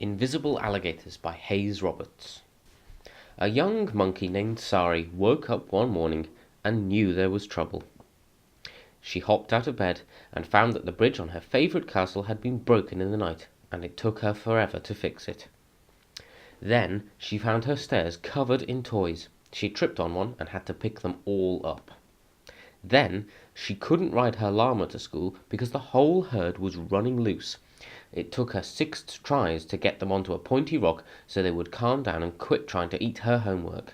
Invisible Alligators by Hayes Roberts. A young monkey named Sari woke up one morning and knew there was trouble. She hopped out of bed and found that the bridge on her favourite castle had been broken in the night, and it took her forever to fix it. Then she found her stairs covered in toys. She tripped on one and had to pick them all up. Then she couldn't ride her llama to school because the whole herd was running loose. It took her 6 tries to get them onto a pointy rock so they would calm down and quit trying to eat her homework.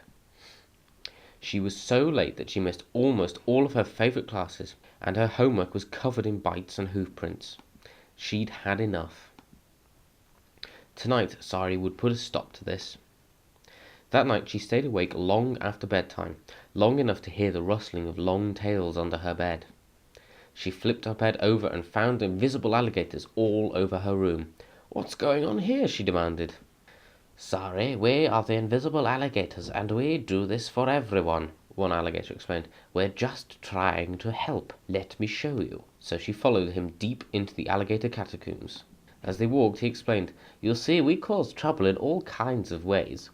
She was so late that she missed almost all of her favourite classes, and her homework was covered in bites and hoof prints. She'd had enough. Tonight, Sari would put a stop to this. That night she stayed awake long after bedtime, long enough to hear the rustling of long tails under her bed. She flipped her bed over and found invisible alligators all over her room. "What's going on here?" she demanded. "Sorry, we are the invisible alligators, and we do this for everyone," one alligator explained. "We're just trying to help. Let me show you." So she followed him deep into the alligator catacombs. As they walked, he explained, "You see, we cause trouble in all kinds of ways.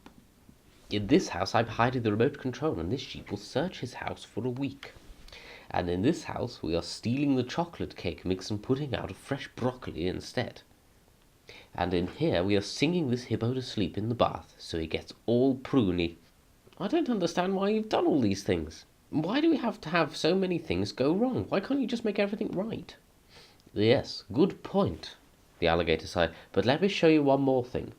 In this house, I'm hiding the remote control, and this sheep will search his house for a week. And in this house, we are stealing the chocolate cake mix and putting out a fresh broccoli instead. And in here, we are singing this hippo to sleep in the bath, so he gets all pruny. I don't understand why you've done all these things. Why do we have to have so many things go wrong? Why can't you just make everything right?" "Yes, good point," the alligator sighed, "but let me show you one more thing."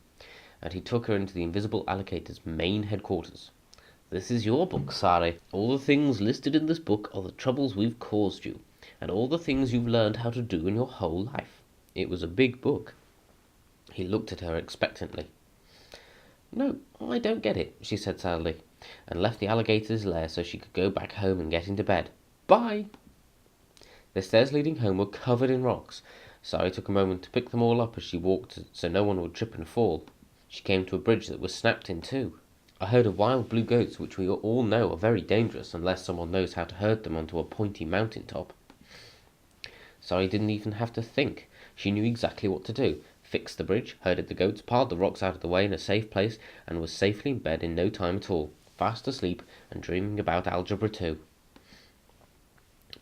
And he took her into the invisible alligator's main headquarters. "This is your book, Sari. All the things listed in this book are the troubles we've caused you, and all the things you've learned how to do in your whole life." It was a big book. He looked at her expectantly. "No, I don't get it," she said sadly, and left the alligator's lair so she could go back home and get into bed. Bye! The stairs leading home were covered in rocks. Sari took a moment to pick them all up as she walked so no one would trip and fall. She came to a bridge that was snapped in two. A herd of wild blue goats, which we all know are very dangerous unless someone knows how to herd them onto a pointy mountain top. Sari didn't even have to think. She knew exactly what to do. Fixed the bridge, herded the goats, piled the rocks out of the way in a safe place, and was safely in bed in no time at all, fast asleep and dreaming about Algebra 2.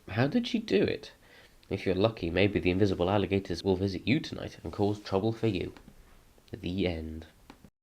How did she do it? If you're lucky, maybe the invisible alligators will visit you tonight and cause trouble for you. The end.